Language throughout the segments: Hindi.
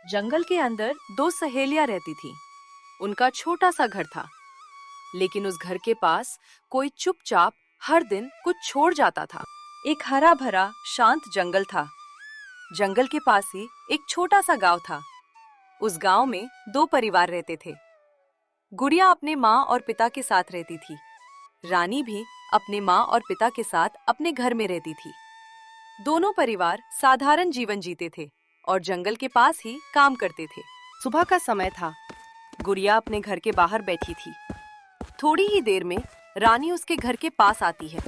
जंगल के अंदर दो सहेलियां रहती थीं। उनका छोटा सा घर था, लेकिन उस घर के पास कोई चुपचाप हर दिन कुछ छोड़ जाता था। एक हरा भरा शांत जंगल था। जंगल के पास ही एक छोटा सा गांव था। उस गांव में दो परिवार रहते थे। गुड़िया अपने माँ और पिता के साथ रहती थी। रानी भी अपने माँ और पिता के साथ अपने घर में रहती थी। दोनों परिवार साधारण जीवन जीते थे और जंगल के पास ही काम करते थे। सुबह का समय था। गुड़िया अपने घर के बाहर बैठी थी। थोड़ी ही देर में रानी उसके घर के पास आती है।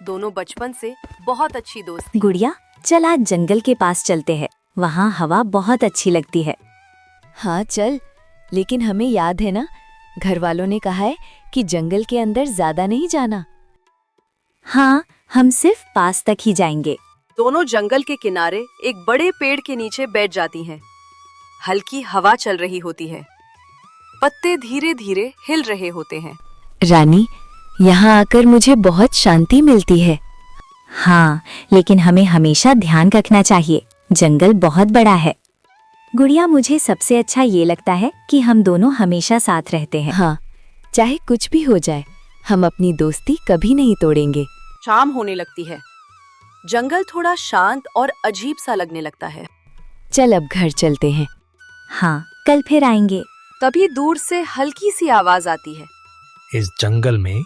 दोनों बचपन से बहुत अच्छी दोस्त थी। गुड़िया, चल आज जंगल के पास चलते हैं, वहाँ हवा बहुत अच्छी लगती है। हाँ चल, लेकिन हमें याद है ना, घर वालों ने कहा है कि जंगल के अंदर ज्यादा नहीं जाना। हाँ, हम सिर्फ पास तक ही जाएंगे। दोनों जंगल के किनारे एक बड़े पेड़ के नीचे बैठ जाती हैं। हल्की हवा चल रही होती है। पत्ते धीरे धीरे हिल रहे होते हैं। रानी, यहाँ आकर मुझे बहुत शांति मिलती है। हाँ, लेकिन हमें हमेशा ध्यान रखना चाहिए, जंगल बहुत बड़ा है। गुड़िया, मुझे सबसे अच्छा ये लगता है कि हम दोनों हमेशा साथ रहते हैं। हाँ, चाहे कुछ भी हो जाए, हम अपनी दोस्ती कभी नहीं तोड़ेंगे। शाम होने लगती है। जंगल थोड़ा शांत और अजीब सा लगने लगता है। चल अब घर चलते हैं। हाँ, कल फिर आएंगे। तभी दूर से हल्की सी आवाज आती है। इस जंगल में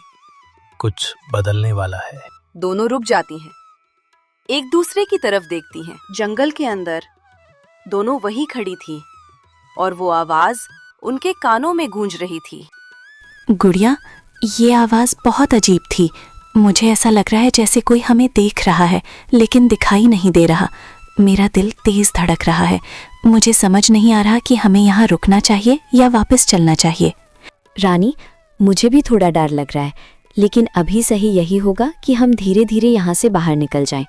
कुछ बदलने वाला है। दोनों रुक जाती हैं। एक दूसरे की तरफ देखती हैं। जंगल के अंदर दोनों वहीं खड़ी थी और वो आवाज उनके कानों में गूंज रही थी। गुड़िया, ये आवाज बहुत अजीब थी। मुझे ऐसा लग रहा है जैसे कोई हमें देख रहा है, लेकिन दिखाई नहीं दे रहा। मेरा दिल तेज धड़क रहा है। मुझे समझ नहीं आ रहा कि हमें यहाँ रुकना चाहिए या वापस चलना चाहिए। रानी, मुझे भी थोड़ा डर लग रहा है, लेकिन अभी सही यही होगा कि हम धीरे धीरे यहाँ से बाहर निकल जाएं।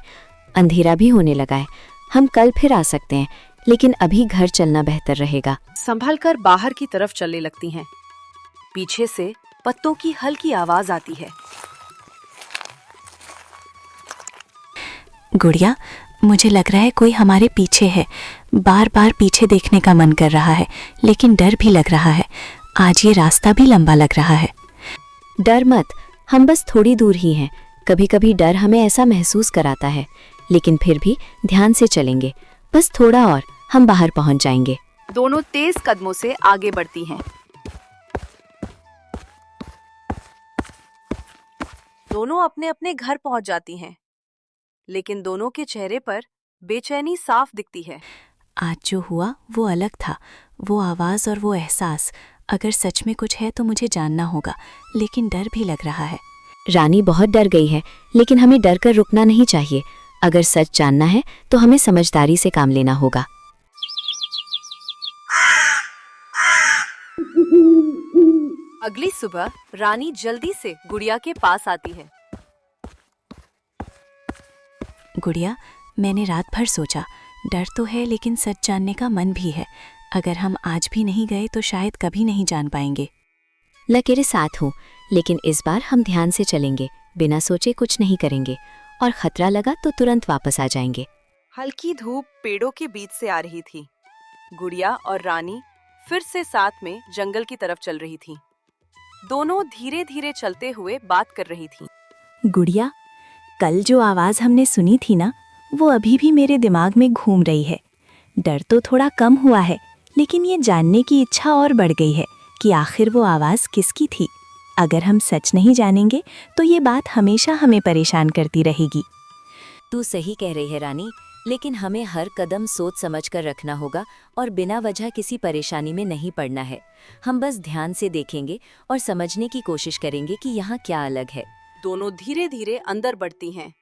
अंधेरा भी होने लगा है, हम कल फिर आ सकते हैं, लेकिन अभी घर चलना बेहतर रहेगा। संभलकर बाहर की तरफ चलने लगती हैं। पीछे से पत्तों की हल्की आवाज आती है। गुड़िया, मुझे लग रहा है कोई हमारे पीछे है। बार बार पीछे देखने का मन कर रहा है, लेकिन डर भी लग रहा है। आज ये रास्ता भी लंबा लग रहा है। डर मत, हम बस थोड़ी दूर ही हैं। कभी कभी डर हमें ऐसा महसूस कराता है, लेकिन फिर भी ध्यान से चलेंगे। बस थोड़ा और, हम बाहर पहुंच जाएंगे। दोनों तेज कदमों से आगे बढ़ती हैं। दोनों अपने अपने घर पहुंच जाती हैं, लेकिन दोनों के चेहरे पर बेचैनी साफ दिखती है। आज जो हुआ वो अलग था। वो आवाज और वो एहसास, अगर सच में कुछ है तो मुझे जानना होगा, लेकिन डर भी लग रहा है। रानी बहुत डर गई है, लेकिन हमें डर कर रुकना नहीं चाहिए। अगर सच जानना है तो हमें समझदारी से काम लेना होगा। अगली सुबह रानी जल्दी से गुड़िया के पास आती है। गुड़िया, मैंने रात भर सोचा, डर तो है लेकिन सच जानने का मन भी है। अगर हम आज भी नहीं गए तो शायद कभी नहीं जान पाएंगे। मैं तेरे साथ हूँ, लेकिन इस बार हम ध्यान से चलेंगे, बिना सोचे कुछ नहीं करेंगे, और खतरा लगा तो तुरंत वापस आ जाएंगे। हल्की धूप पेड़ों के बीच से आ रही थी। गुड़िया और रानी फिर से साथ में जंगल की तरफ चल रही थीं। दोनों धीरे धीरे चलते हुए बात कर रही थीं। गुड़िया, कल जो आवाज हमने सुनी थी ना, वो अभी भी मेरे दिमाग में घूम रही है। डर तो थोड़ा कम हुआ है, लेकिन ये जानने की इच्छा और बढ़ गई है कि आखिर वो आवाज किसकी थी। अगर हम सच नहीं जानेंगे तो ये बात हमेशा हमें परेशान करती रहेगी। तू सही कह रही है रानी, लेकिन हमें हर कदम सोच समझ कर रखना होगा और बिना वजह किसी परेशानी में नहीं पड़ना है। हम बस ध्यान से देखेंगे और समझने की कोशिश करेंगे कि यहाँ क्या अलग है। दोनों धीरे धीरे अंदर बढ़ती हैं।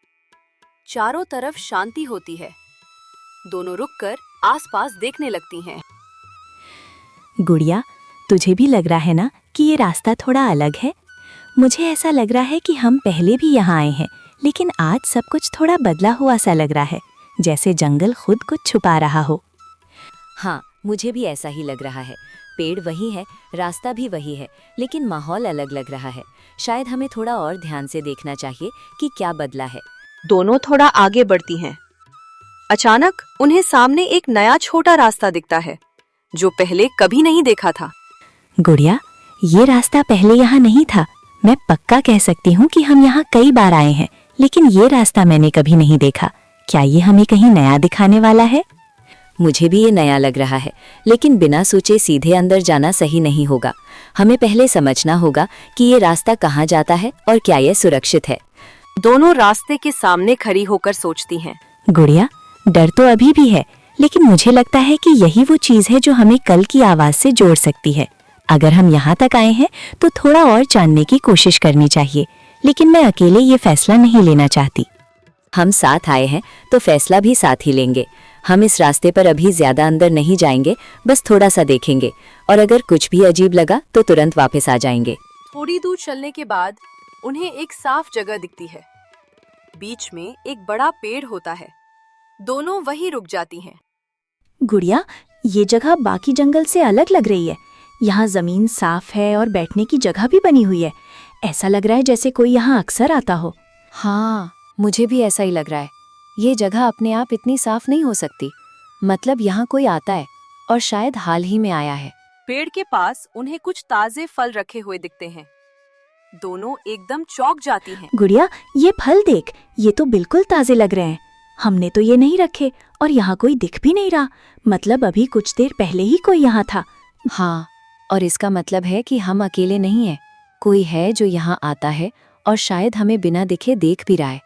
चारों तरफ शांति होती है। दोनों रुककर आसपास देखने लगती हैं। गुड़िया, तुझे भी लग रहा है ना कि ये रास्ता थोड़ा अलग है? मुझे ऐसा लग रहा है कि हम पहले भी यहाँ आए हैं, लेकिन आज सब कुछ थोड़ा बदला हुआ सा लग रहा है, जैसे जंगल खुद कुछ छुपा रहा हो। हाँ, मुझे भी ऐसा ही लग रहा है। पेड़ वही है, रास्ता भी वही है, लेकिन माहौल अलग लग रहा है। शायद हमें थोड़ा और ध्यान से देखना चाहिए कि क्या बदला है। दोनों थोड़ा आगे बढ़ती हैं। अचानक उन्हें सामने एक नया छोटा रास्ता दिखता है जो पहले कभी नहीं देखा था। गुड़िया, ये रास्ता पहले यहाँ नहीं था। मैं पक्का कह सकती हूँ कि हम यहाँ कई बार आए हैं, लेकिन ये रास्ता मैंने कभी नहीं देखा। क्या ये हमें कहीं नया दिखाने वाला है? मुझे भी ये नया लग रहा है, लेकिन बिना सोचे सीधे अंदर जाना सही नहीं होगा। हमें पहले समझना होगा कि ये रास्ता कहाँ जाता है और क्या ये सुरक्षित है। दोनों रास्ते के सामने खड़ी होकर सोचती हैं। गुड़िया, डर तो अभी भी है, लेकिन मुझे लगता है कि यही वो चीज है जो हमें कल की आवाज से जोड़ सकती है। अगर हम यहाँ तक आए हैं तो थोड़ा और जानने की कोशिश करनी चाहिए, लेकिन मैं अकेले ये फैसला नहीं लेना चाहती। हम साथ आए हैं तो फैसला भी साथ ही लेंगे। हम इस रास्ते पर अभी ज्यादा अंदर नहीं जाएंगे, बस थोड़ा सा देखेंगे और अगर कुछ भी अजीब लगा तो तुरंत वापस आ जाएंगे। थोड़ी दूर चलने के बाद उन्हें एक साफ जगह दिखती है। बीच में एक बड़ा पेड़ होता है। दोनों वहीं रुक जाती हैं। गुड़िया, ये जगह बाकी जंगल से अलग लग रही है। यहाँ जमीन साफ है और बैठने की जगह भी बनी हुई है। ऐसा लग रहा है जैसे कोई यहाँ अक्सर आता हो। हाँ, मुझे भी ऐसा ही लग रहा है। ये जगह अपने आप इतनी साफ नहीं हो सकती। मतलब यहाँ कोई आता है और शायद हाल ही में आया है। पेड़ के पास उन्हें कुछ ताजे फल रखे हुए दिखते हैं। दोनों एकदम चौंक जाती हैं। गुड़िया, ये फल देख, ये तो बिल्कुल ताजे लग रहे हैं। हमने तो ये नहीं रखे और यहाँ कोई दिख भी नहीं रहा। मतलब अभी कुछ देर पहले ही कोई यहाँ था। हाँ, और इसका मतलब है कि हम अकेले नहीं हैं। कोई है जो यहाँ आता है और शायद हमें बिना दिखे देख भी रहा है।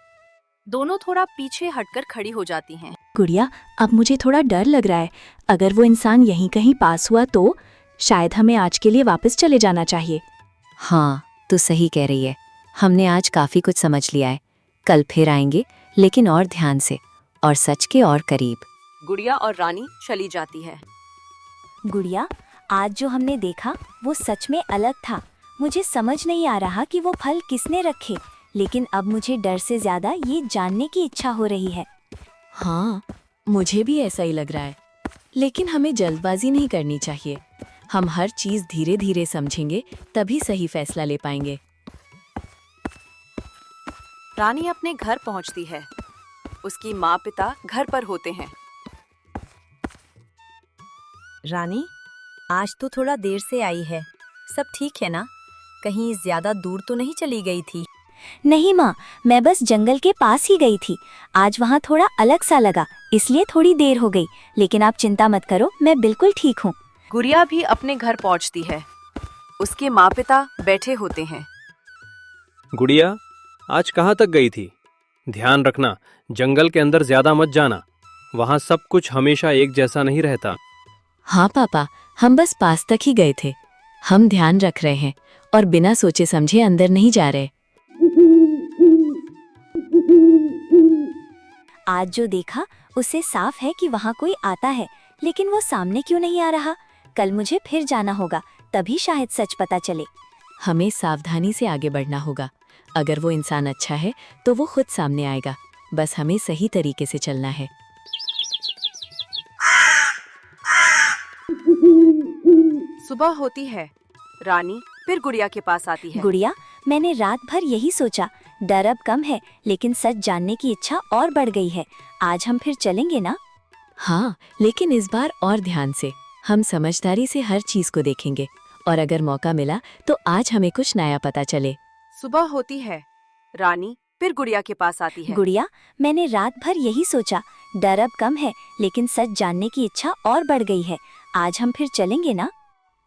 दोनों थोड़ा पीछे हटकर खड़ी हो जाती हैं। गुड़िया, अब मुझे थोड़ा डर लग रहा है। अगर वो इंसान यहीं कहीं पास हुआ तो शायद हमें आज के लिए वापस चले जाना चाहिए। हाँ, तू सही कह रही है। हमने आज काफी कुछ समझ लिया है। कल फिर आएंगे, लेकिन और ध्यान से और सच के और करीब। गुड़िया और रानी चली जाती है। गुड़िया, आज जो हमने देखा वो सच में अलग था। मुझे समझ नहीं आ रहा कि वो फल किसने रखे, लेकिन अब मुझे डर से ज्यादा ये जानने की इच्छा हो रही है। हाँ, मुझे भी ऐसा ही लग रहा है, लेकिन हमें जल्दबाजी नहीं करनी चाहिए। हम हर चीज धीरे धीरे समझेंगे, तभी सही फैसला ले पाएंगे। रानी अपने घर पहुंचती है। उसकी माँ पिता घर पर होते हैं। रानी, आज तो थोड़ा देर से आई है। सब ठीक है ना? कहीं ज्यादा दूर तो नहीं चली गई थी? नहीं माँ, मैं बस जंगल के पास ही गई थी। आज वहाँ थोड़ा अलग सा लगा, इसलिए थोड़ी देर हो गई। लेकिन आप चिंता मत करो, मैं बिल्कुल ठीक हूँ। गुड़िया भी अपने घर पहुंचती है। उसके माँ पिता बैठे होते हैं। गुड़िया, आज कहाँ तक गई थी? ध्यान रखना, जंगल के अंदर ज्यादा मत जाना। वहाँ सब कुछ हमेशा एक जैसा नहीं रहता। हाँ पापा, हम बस पास तक ही गए थे। हम ध्यान रख रहे हैं और बिना सोचे समझे अंदर नहीं जा रहे। आज जो देखा उससे साफ है कि वहाँ कोई आता है, लेकिन वो सामने क्यों नहीं आ रहा? कल मुझे फिर जाना होगा, तभी शायद सच पता चले। हमें सावधानी से आगे बढ़ना होगा। अगर वो इंसान अच्छा है तो वो खुद सामने आएगा। बस हमें सही तरीके से चलना है। सुबह होती है। रानी फिर गुड़िया के पास आती है। गुड़िया, मैंने रात भर यही सोचा। डर अब कम है, लेकिन सच जानने की इच्छा और बढ़ गई है। आज हम फिर चलेंगे ना? हाँ, लेकिन इस बार और ध्यान से। हम समझदारी से हर चीज को देखेंगे और अगर मौका मिला तो आज हमें कुछ नया पता चले। सुबह होती है। रानी फिर गुड़िया के पास आती है। गुड़िया, मैंने रात भर यही सोचा। डर अब कम है, लेकिन सच जानने की इच्छा और बढ़ गई है। आज हम फिर चलेंगे ना?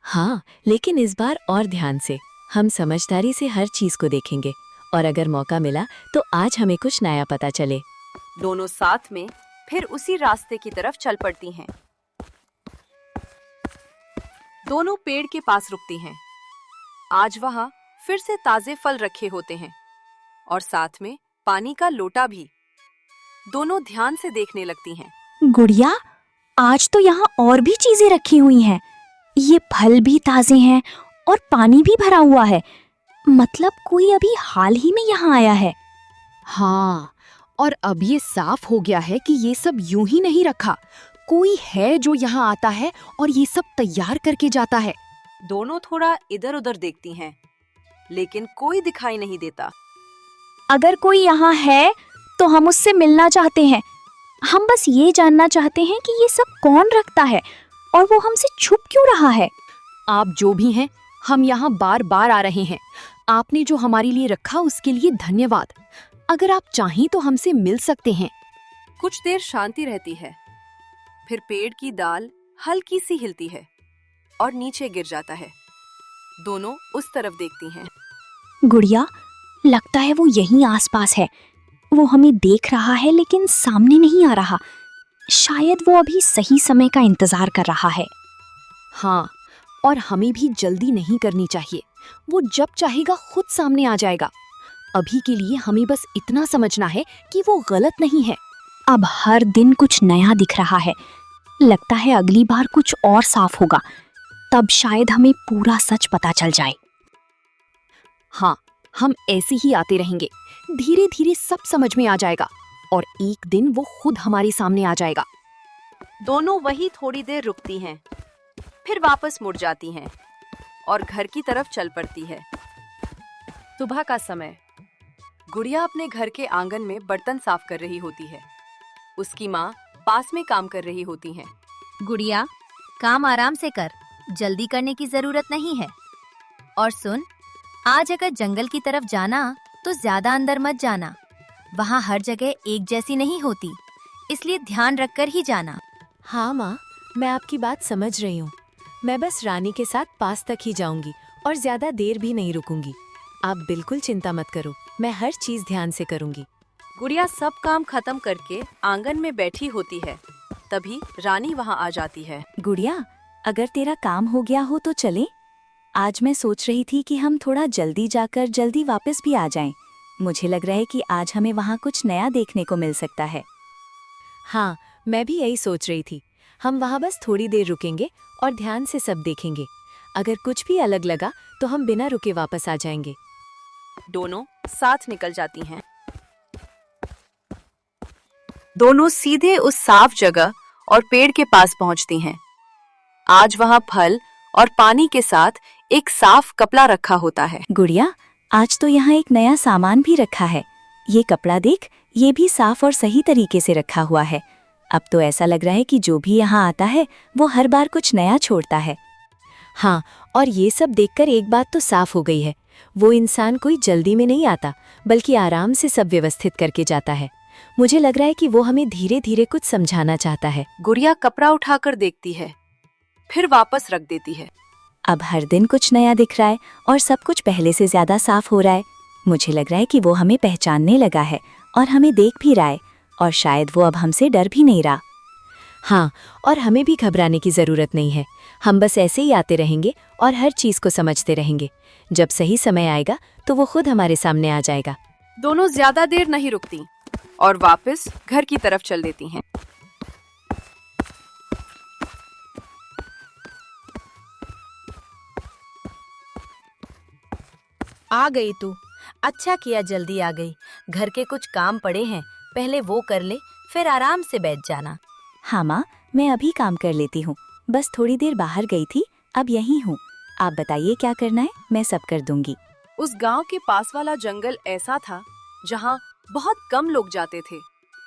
हाँ, लेकिन इस बार और ध्यान से। हम समझदारी से हर चीज को देखेंगे और अगर मौका मिला तो आज हमें कुछ नया पता चले। दोनों साथ में फिर उसी रास्ते की तरफ चल पड़ती हैं। दोनों पेड़ के पास रुकती हैं। आज वहां फिर से ताजे फल रखे होते हैं और साथ में पानी का लोटा भी। दोनों ध्यान से देखने लगती हैं। गुड़िया, आज तो यहाँ और भी चीजें रखी हुई हैं। ये फल भी ताजे हैं और पानी भी भरा हुआ है। मतलब कोई अभी हाल ही में यहाँ आया है। हाँ, और अब ये साफ हो गया है कि ये सब यूं ही नहीं रखा। कोई है जो यहाँ आता है और ये सब तैयार करके जाता है। दोनों थोड़ा इधर उधर देखती हैं, लेकिन कोई दिखाई नहीं देता। अगर कोई यहाँ है तो हम उससे मिलना चाहते हैं। हम बस ये जानना चाहते हैं कि ये सब कौन रखता है और वो हमसे छुप क्यों रहा है। आप जो भी हैं, हम यहाँ बार बार आ रहे हैं। आपने जो हमारे लिए रखा उसके लिए धन्यवाद। अगर आप चाहें तो हमसे मिल सकते हैं। कुछ देर शांति रहती है, फिर पेड़ की डाल हल्की सी हिलती है और नीचे गिर जाता है। दोनों उस तरफ देखती हैं। गुड़िया, लगता है वो यहीं आसपास है। वो हमें देख रहा है लेकिन सामने नहीं आ रहा। शायद वो अभी सही समय का इंतजार कर रहा है। हाँ, और हमें भी जल्दी नहीं करनी चाहिए। वो जब चाहेगा खुद सामने आ जाएगा। अभी के लिए हमें बस इतना समझना है कि वो गलत नहीं है। अब हर दिन कुछ नया दिख रहा है। लगता है अगली बार कुछ और साफ होगा, तब शायद हमें पूरा सच पता चल जाए। हाँ, हम ऐसे ही आते रहेंगे। धीरे धीरे सब समझ में आ जाएगा और एक दिन वो खुद हमारे सामने आ जाएगा। दोनों वही थोड़ी देर रुकती हैं, फिर वापस मुड़ जाती हैं और घर की तरफ चल पड़ती है। सुबह का समय। गुड़िया अपने घर के आंगन में बर्तन साफ कर रही होती है। उसकी माँ पास में काम कर रही होती हैं। गुड़िया, काम आराम से कर, जल्दी करने की जरूरत नहीं है। और सुन, आज अगर जंगल की तरफ जाना तो ज्यादा अंदर मत जाना। वहाँ हर जगह एक जैसी नहीं होती, इसलिए ध्यान रखकर ही जाना। हाँ माँ, मैं आपकी बात समझ रही हूँ। मैं बस रानी के साथ पास तक ही जाऊंगी और ज्यादा देर भी नहीं रुकूंगी। आप बिल्कुल चिंता मत करो, मैं हर चीज ध्यान से करूंगी। गुड़िया सब काम खत्म करके आंगन में बैठी होती है, तभी रानी वहाँ आ जाती है। गुड़िया, अगर तेरा काम हो गया हो तो चले। आज मैं सोच रही थी कि हम थोड़ा जल्दी जाकर जल्दी वापस भी आ जाएं। मुझे लग रहा है कि आज हमें वहाँ कुछ नया देखने को मिल सकता है। हाँ, मैं भी यही सोच रही थी। हम वहाँ बस थोड़ी देर रुकेंगे और ध्यान से सब देखेंगे। अगर कुछ भी अलग लगा तो हम बिना रुके वापस आ जाएंगे। दोनों साथ निकल जाती हैं। दोनों सीधे उस साफ जगह और पेड़ के पास पहुंचती हैं। आज वहां फल और पानी के साथ एक साफ कपड़ा रखा होता है। गुड़िया, आज तो यहाँ एक नया सामान भी रखा है। ये कपड़ा देख, ये भी साफ और सही तरीके से रखा हुआ है। अब तो ऐसा लग रहा है कि जो भी यहाँ आता है वो हर बार कुछ नया छोड़ता है। हाँ, और ये सब देखकर एक बात तो साफ हो गई है। वो इंसान कोई जल्दी में नहीं आता, बल्कि आराम से सब व्यवस्थित करके जाता है। मुझे लग रहा है कि वो हमें धीरे धीरे कुछ समझाना चाहता है। गुड़िया कपड़ा उठाकर देखती है, फिर वापस रख देती है। अब हर दिन कुछ नया दिख रहा है और सब कुछ पहले से ज्यादा साफ हो रहा है। मुझे लग रहा है कि वो हमें पहचानने लगा है और हमें देख भी रहा है, और शायद वो अब हमसे डर भी नहीं रहा। हाँ, और हमें भी घबराने की जरूरत नहीं है। हम बस ऐसे ही आते रहेंगे और हर चीज को समझते रहेंगे। जब सही समय आएगा तो वो खुद हमारे सामने आ जाएगा। दोनों ज्यादा देर नहीं रुकती और वापस घर की तरफ चल देती हैं। आ गई तू, अच्छा किया जल्दी आ गई। घर के कुछ काम पड़े हैं, पहले वो कर ले, फिर आराम से बैठ जाना। हाँ माँ, मैं अभी काम कर लेती हूँ। बस थोड़ी देर बाहर गई थी, अब यहीं हूँ। आप बताइए क्या करना है, मैं सब कर दूंगी। उस गांव के पास वाला जंगल ऐसा था जहां बहुत कम लोग जाते थे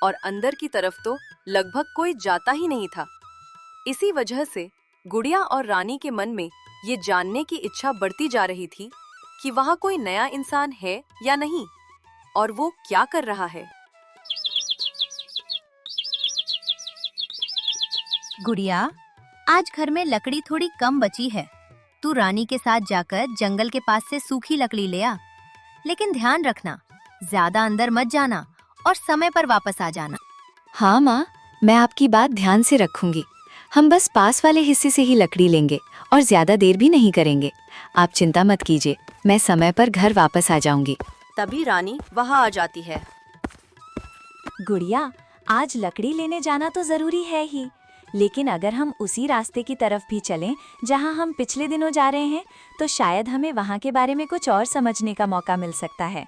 और अंदर की तरफ तो लगभग कोई जाता ही नहीं था। इसी वजह से गुड़िया और रानी के मन में ये जानने की इच्छा बढ़ती जा रही थी कि वहाँ कोई नया इंसान है या नहीं और वो क्या कर रहा है। गुड़िया, आज घर में लकड़ी थोड़ी कम बची है। तू रानी के साथ जाकर जंगल के पास से सूखी लकड़ी ले आ, लेकिन ध्यान रखना ज्यादा अंदर मत जाना और समय पर वापस आ जाना। हाँ माँ, मैं आपकी बात ध्यान से रखूंगी। हम बस पास वाले हिस्से से ही लकड़ी लेंगे और ज्यादा देर भी नहीं करेंगे। आप चिंता मत कीजिए, मैं समय पर घर वापस आ जाऊंगी। तभी रानी वहाँ आ जाती है। गुड़िया, आज लकड़ी लेने जाना तो जरूरी है ही, लेकिन अगर हम उसी रास्ते की तरफ भी चलें जहां हम पिछले दिनों जा रहे हैं तो शायद हमें वहां के बारे में कुछ और समझने का मौका मिल सकता है।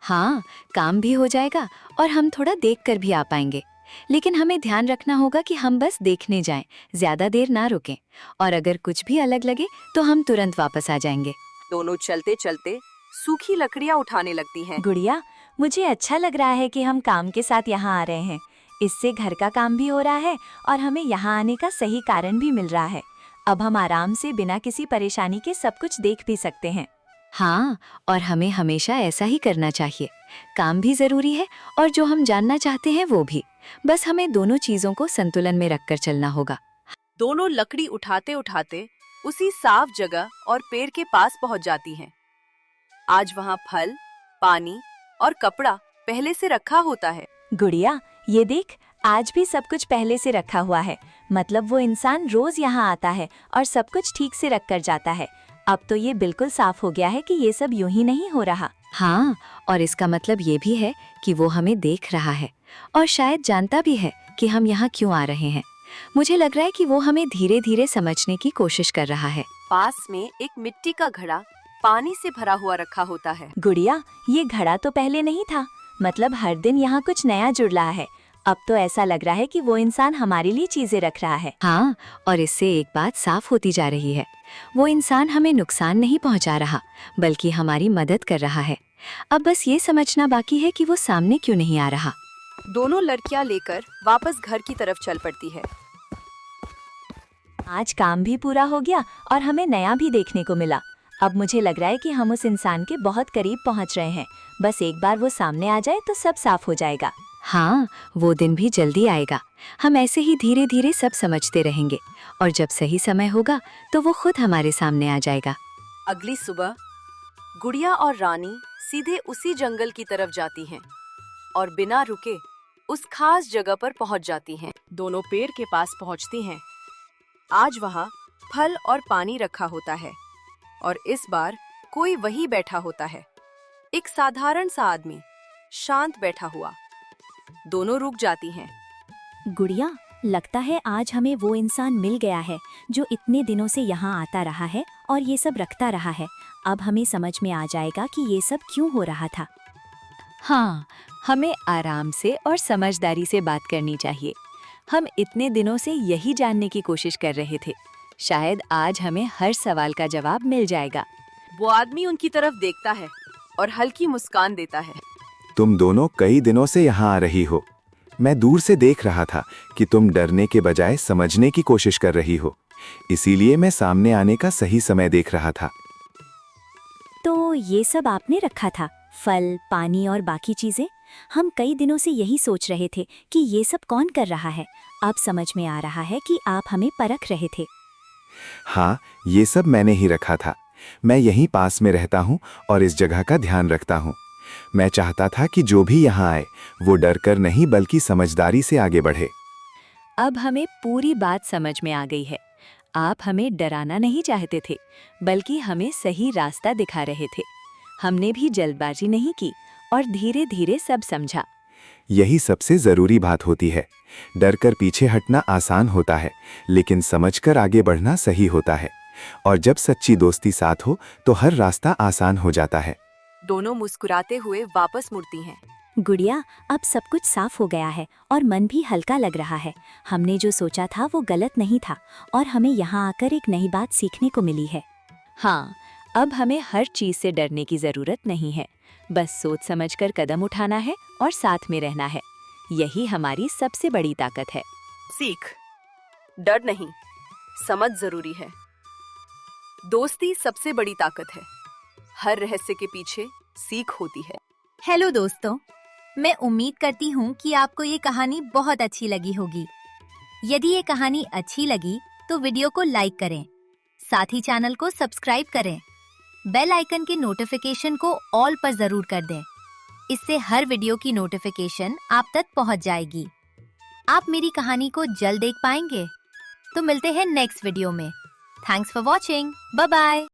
हाँ, काम भी हो जाएगा और हम थोड़ा देख कर भी आ पाएंगे। लेकिन हमें ध्यान रखना होगा कि हम बस देखने जाएं, ज्यादा देर ना रुकें, और अगर कुछ भी अलग लगे तो हम तुरंत वापस आ जाएंगे। दोनों चलते चलते सूखी लकड़ियाँ उठाने लगती हैं। गुड़िया, मुझे अच्छा लग रहा है कि हम काम के साथ यहाँ आ रहे हैं। इससे घर का काम भी हो रहा है और हमें यहाँ आने का सही कारण भी मिल रहा है। अब हम आराम से बिना किसी परेशानी के सब कुछ देख भी सकते हैं। हाँ, और हमें हमेशा ऐसा ही करना चाहिए। काम भी जरूरी है और जो हम जानना चाहते हैं वो भी। बस हमें दोनों चीजों को संतुलन में रखकर चलना होगा। दोनों लकड़ी उठाते उठाते उसी साफ जगह और पेड़ के पास पहुंच जाती हैं। आज वहां फल, पानी और कपड़ा पहले से रखा होता है। गुड़िया, ये देख, आज भी सब कुछ पहले से रखा हुआ है। मतलब वो इंसान रोज यहाँ आता है और सब कुछ ठीक से रख कर जाता है। अब तो ये बिल्कुल साफ हो गया है कि ये सब यूं ही नहीं हो रहा। हाँ, और इसका मतलब ये भी है कि वो हमें देख रहा है और शायद जानता भी है कि हम यहाँ क्यों आ रहे हैं। मुझे लग रहा है कि वो हमें धीरे धीरे समझने की कोशिश कर रहा है। पास में एक मिट्टी का घड़ा पानी से भरा हुआ रखा होता है। गुड़िया, ये घड़ा तो पहले नहीं था। मतलब हर दिन यहाँ कुछ नया जुड़ रहा है। अब तो ऐसा लग रहा है कि वो इंसान हमारे लिए चीजें रख रहा है। हाँ, और इससे एक बात साफ होती जा रही है। वो इंसान हमें नुकसान नहीं पहुंचा रहा, बल्कि हमारी मदद कर रहा है। अब बस ये समझना बाकी है कि वो सामने क्यों नहीं आ रहा। दोनों लड़कियां लेकर वापस घर की तरफ चल पड़ती है। आज काम भी पूरा हो गया और हमें नया भी देखने को मिला। अब मुझे लग रहा है कि हम उस इंसान के बहुत करीब पहुंच रहे हैं। बस एक बार वो सामने आ जाए तो सब साफ हो जाएगा। हाँ, वो दिन भी जल्दी आएगा। हम ऐसे ही धीरे धीरे सब समझते रहेंगे और जब सही समय होगा तो वो खुद हमारे सामने आ जाएगा। अगली सुबह गुड़िया और रानी सीधे उसी जंगल की तरफ जाती हैं और बिना रुके उस खास जगह पर पहुंच जाती हैं। दोनों पेड़ के पास पहुंचती हैं। आज वहां फल और पानी रखा होता है और इस बार कोई वही बैठा होता है। एक साधारण सा आदमी, शांत बैठा हुआ। दोनों रुक जाती हैं। गुड़िया, लगता है आज हमें वो इंसान मिल गया है जो इतने दिनों से यहाँ आता रहा है और ये सब रखता रहा है। अब हमें समझ में आ जाएगा कि ये सब क्यों हो रहा था। हाँ, हमें आराम से और समझदारी से बात करनी चाहिए। हम इतने दिनों से यही जानने की कोशिश कर रहे थे। शायद आज हमें हर सवाल का जवाब मिल जाएगा। वो आदमी उनकी तरफ देखता है और हल्की मुस्कान देता है। तुम दोनों कई दिनों से यहाँ आ रही हो। मैं दूर से देख रहा था कि तुम डरने के बजाय समझने की कोशिश कर रही हो। इसीलिए मैं सामने आने का सही समय देख रहा था। तो ये सब आपने रखा था, फल, पानी और बाकी चीजें? हम कई दिनों से यही सोच रहे थे कि ये सब कौन कर रहा है। अब समझ में आ रहा है कि आप हमें परख रहे थे। हाँ, ये सब मैंने ही रखा था। मैं यहीं पास में रहता हूँ और इस जगह का ध्यान रखता हूँ। मैं चाहता था कि जो भी यहाँ आए वो डर कर नहीं बल्कि समझदारी से आगे बढ़े। अब हमें पूरी बात समझ में आ गई है। आप हमें डराना नहीं चाहते थे, बल्कि हमें सही रास्ता दिखा रहे थे। हमने भी जल्दबाजी नहीं की और धीरे धीरे सब समझा। यही सबसे जरूरी बात होती है। डर कर पीछे हटना आसान होता है, लेकिन समझकर आगे बढ़ना सही होता है। और जब सच्ची दोस्ती साथ हो तो हर रास्ता आसान हो जाता है। दोनों मुस्कुराते हुए वापस मुड़ती हैं। गुड़िया, अब सब कुछ साफ हो गया है और मन भी हल्का लग रहा है। हमने जो सोचा था वो गलत नहीं था और हमें यहाँ आकर एक नई बात सीखने को मिली है। हाँ, अब हमें हर चीज से डरने की जरूरत नहीं है। बस सोच समझकर कदम उठाना है और साथ में रहना है। यही हमारी सबसे बड़ी ताकत है। सीख, डर नहीं, समझ जरूरी है। दोस्ती सबसे बड़ी ताकत है। हर रहस्य के पीछे सीख होती है। हेलो दोस्तों, मैं उम्मीद करती हूँ कि आपको ये कहानी बहुत अच्छी लगी होगी। यदि ये कहानी अच्छी लगी तो वीडियो को लाइक करें, साथ ही चैनल को सब्सक्राइब करें। बेल आइकन के नोटिफिकेशन को ऑल पर जरूर कर दें। इससे हर वीडियो की नोटिफिकेशन आप तक पहुंच जाएगी। आप मेरी कहानी को जल्द देख पाएंगे। तो मिलते हैं नेक्स्ट वीडियो में। Thanks for watching. Bye bye.